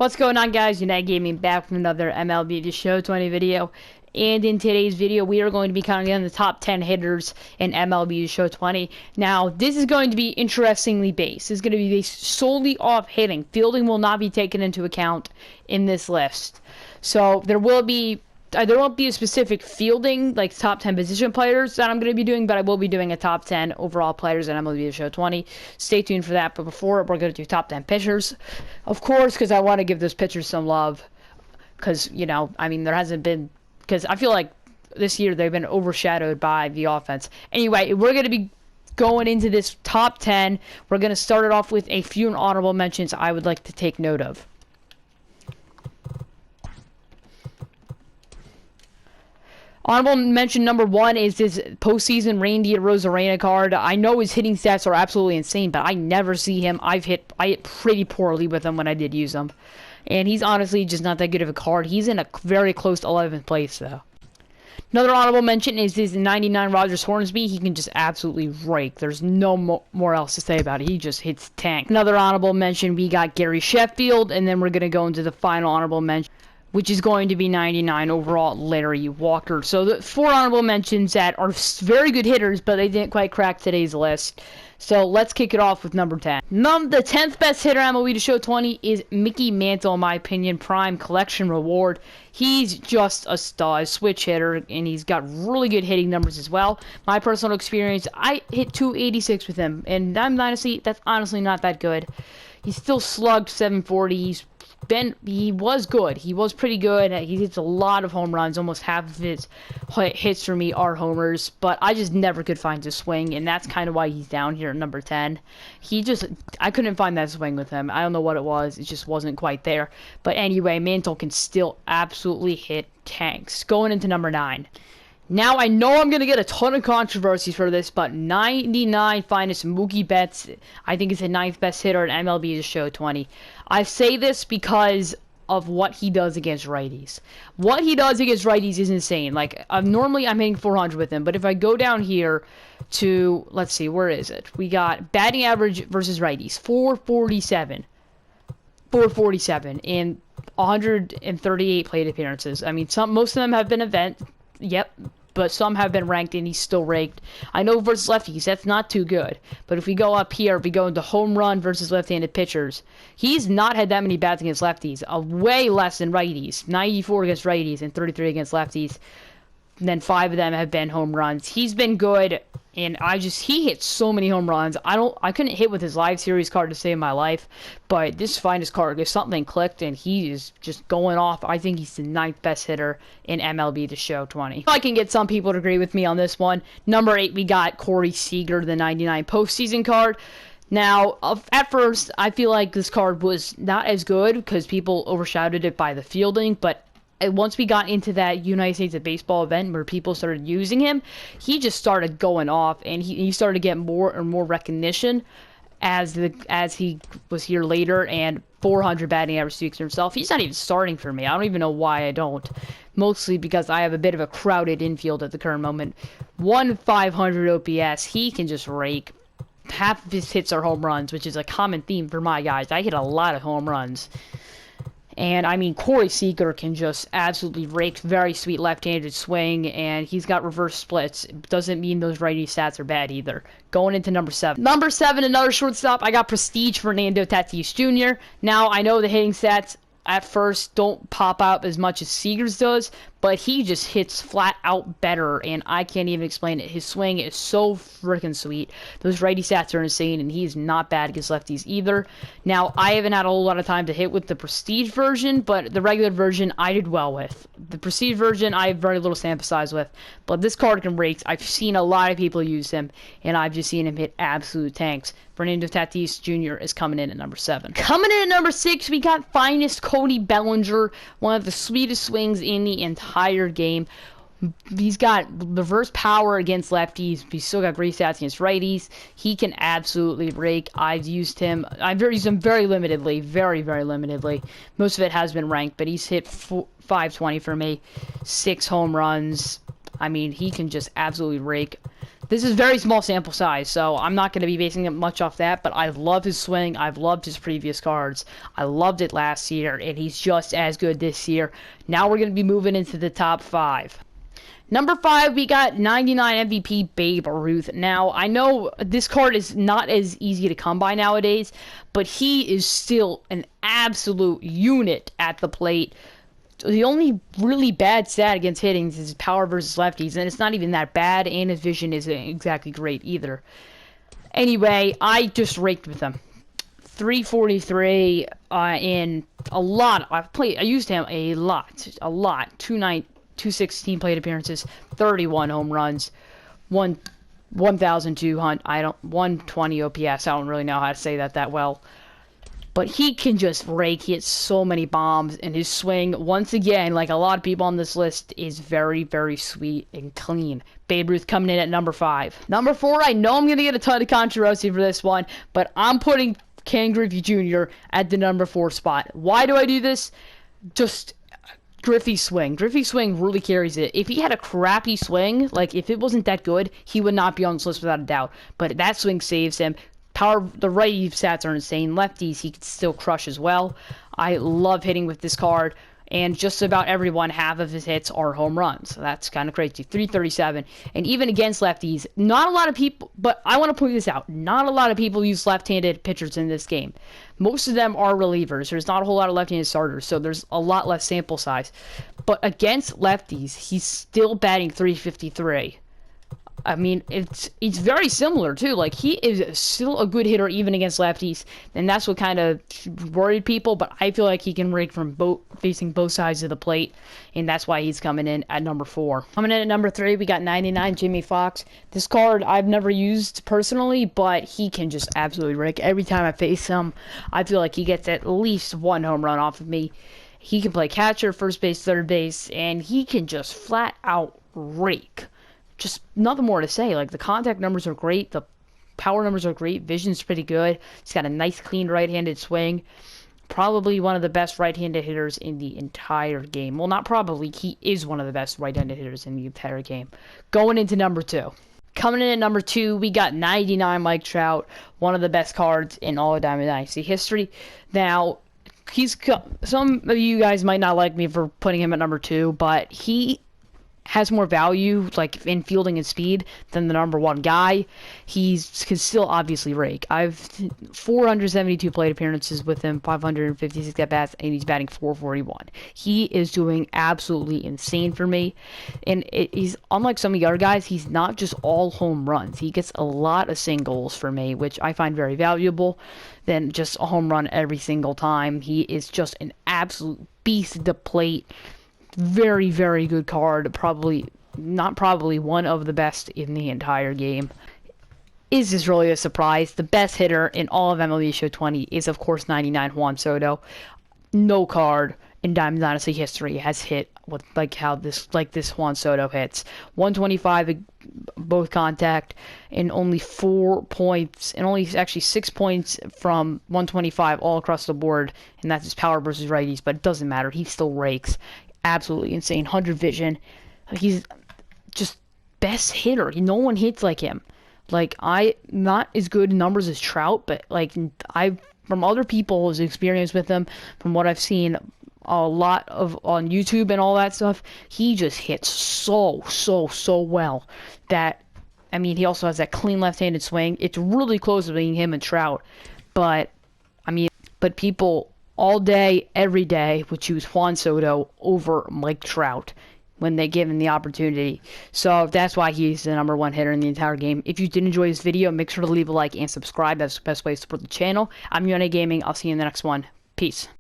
What's going on, guys? United Gaming back from another MLB The Show 20 video. And in today's video, we are going to be counting on the top 10 hitters in MLB The Show 20. Now, this is going to be interestingly based. This is going to be based solely off hitting. Fielding will not be taken into account in this list. So there won't be a specific fielding, like top 10 position players that I'm going to be doing, but I will be doing a top 10 overall players in MLB The Show 20. Stay tuned for that. But before, we're going to do top 10 pitchers, of course, because I want to give those pitchers some love. Because, there hasn't been, because I feel like this year they've been overshadowed by the offense. Anyway, we're going to be going into this top 10. We're going to start it off with a few honorable mentions I would like to take note of. Honorable mention number 1 is this postseason Randy Arozarena card. I know his hitting stats are absolutely insane, but I never see him. I hit pretty poorly with him when I did use him. And he's honestly just not that good of a card. He's in a very close to 11th place, though. Another honorable mention is this 99 Rogers Hornsby. He can just absolutely rake. There's no more else to say about it. He just hits tank. Another honorable mention, we got Gary Sheffield, and then we're going to go into the final honorable mention, which is going to be 99 overall, Larry Walker. So the 4 honorable mentions that are very good hitters, but they didn't quite crack today's list. So let's kick it off with number 10. The 10th best hitter MLB The Show 20 is Mickey Mantle, in my opinion. Prime collection reward. He's just a star, a switch hitter, and he's got really good hitting numbers as well. My personal experience, I hit 286 with him, and that's honestly not that good. He's still slugged 740. He was good. He was pretty good. He hits a lot of home runs. Almost half of his hits for me are homers. But I just never could find his swing, and that's kind of why he's down here at number 10. I couldn't find that swing with him. I don't know what it was. It just wasn't quite there. But anyway, Mantle can still absolutely hit tanks. Going into number 9. Now, I know I'm going to get a ton of controversies for this, but 99 finest Mookie Betts, I think, is the 9th best hitter in MLB The Show 20. I say this because of what he does against righties. What he does against righties is insane. Like, normally I'm hitting 400 with him, but if I go down here to, let's see, where is it? We got batting average versus righties, 447. 447 in 138 plate appearances. I mean, most of them have been but some have been ranked, and he's still raked. I know versus lefties, that's not too good. But if we go up here, we go into home run versus left-handed pitchers. He's not had that many bats against lefties, way less than righties. 94 against righties and 33 against lefties. And then 5 of them have been home runs. He's been good, and he hits so many home runs. I couldn't hit with his live series card to save my life, but this finest card, if something clicked, and he is just going off. I think he's the 9th best hitter in MLB The Show 20. I can get some people to agree with me on this one. Number 8, we got Corey Seager, the 99 postseason card. Now, at first, I feel like this card was not as good because people overshadowed it by the fielding, but once we got into that United States of Baseball event where people started using him, he just started going off, and he started to get more and more recognition as he was here later, and 400 batting average speaks for himself. He's not even starting for me. I don't even know why I don't. Mostly because I have a bit of a crowded infield at the current moment. 500 OPS. He can just rake. Half of his hits are home runs, which is a common theme for my guys. I hit a lot of home runs. And, Corey Seager can just absolutely rake. Very sweet left-handed swing, and he's got reverse splits. It doesn't mean those righty stats are bad either. Going into number 7. Number 7, another shortstop. I got Prestige Fernando Tatis Jr. Now, I know the hitting stats at first don't pop out as much as Seager's does, but he just hits flat out better, and I can't even explain it. His swing is so freaking sweet. Those righty stats are insane, and he's not bad against lefties either. Now, I haven't had a whole lot of time to hit with the Prestige version, but the regular version I did well with. The Prestige version I have very little sample size with, but this card can rake. I've seen a lot of people use him, and I've just seen him hit absolute tanks. Fernando Tatis Jr. is coming in at number 7. Coming in at number 6, we got finest Cody Bellinger, one of the sweetest swings in the entire game. He's got reverse power against lefties. He's still got great stats against righties. He can absolutely rake. I've used him. I've used him very limitedly, very limitedly. Most of it has been ranked, but he's hit 520 for me, 6 home runs. I mean, he can just absolutely rake. This is very small sample size, so I'm not going to be basing it much off that, but I love his swing. I've loved his previous cards. I loved it last year, and he's just as good this year. Now we're going to be moving into the top 5. Number 5, we got 99 MVP Babe Ruth. Now, I know this card is not as easy to come by nowadays, but he is still an absolute unit at the plate. The only really bad stat against hitting is his power versus lefties, and it's not even that bad, and his vision isn't exactly great either. Anyway, I just raked with him. 343 in a lot. I used him a lot. 216 plate appearances, 31 home runs, 1,200. 120 OPS. I don't really know how to say that well. But he can just rake. He hits so many bombs, and his swing, once again, like a lot of people on this list, is very sweet and clean. Babe Ruth coming in at number 5. Number 4, I know I'm going to get a ton of controversy for this one, but I'm putting Ken Griffey Jr. at the number 4 spot. Why do I do this? Just Griffey's swing. Griffey's swing really carries it. If he had a crappy swing, like if it wasn't that good, he would not be on this list without a doubt. But that swing saves him. Power, the righty stats are insane. Lefties, he could still crush as well. I love hitting with this card, and just about everyone, half of his hits are home runs. So that's kind of crazy. 337, and even against lefties, not a lot of people, but I want to point this out, not a lot of people use left-handed pitchers in this game. Most of them are relievers. There's not a whole lot of left-handed starters, so there's a lot less sample size. But against lefties, he's still batting 353. I mean, it's very similar, too. Like, he is still a good hitter even against lefties, and that's what kind of worried people, but I feel like he can rake from facing both sides of the plate, and that's why he's coming in at number 4. Coming in at number 3, we got 99 Jimmy Fox. This card I've never used personally, but he can just absolutely rake. Every time I face him, I feel like he gets at least 1 home run off of me. He can play catcher, first base, third base, and he can just flat out rake. Just nothing more to say. Like, the contact numbers are great, the power numbers are great, vision's pretty good. He's got a nice, clean right-handed swing. Probably one of the best right-handed hitters in the entire game. Well, not probably. He is one of the best right-handed hitters in the entire game. Going into number 2. Coming in at number 2, we got 99 Mike Trout, one of the best cards in all of Diamond Dynasty history. Now, some of you guys might not like me for putting him at number 2, but he has more value, like, in fielding and speed than the number 1 guy. He can still obviously rake. I've 472 plate appearances with him, 556 at-bats, and he's batting 441. He is doing absolutely insane for me, and he's, unlike some of the other guys, he's not just all home runs. He gets a lot of singles for me, which I find very valuable than just a home run every single time. He is just an absolute beast at the plate. Very good card. Not probably one of the best in the entire game. Is this really a surprise? The best hitter in all of MLB The Show 20 is, of course, 99 Juan Soto. No card in Diamond Dynasty history has hit with this Juan Soto hits. 125 both contact, and only 4 points, and only actually 6 points from 125 all across the board, and that's his power versus righties, but it doesn't matter. He still rakes. Absolutely insane. 100 vision. He's just best hitter. No one hits like him. Like, not as good in numbers as Trout, but like from other people's experience with him, from what I've seen a lot of on YouTube and all that stuff, he just hits so well that, I mean, he also has that clean left-handed swing. It's really close between him and Trout, but people all day, every day would choose Juan Soto over Mike Trout when they give him the opportunity. So that's why he's the number 1 hitter in the entire game. If you did enjoy this video, make sure to leave a like and subscribe. That's the best way to support the channel. I'm Yone Gaming. I'll see you in the next one. Peace.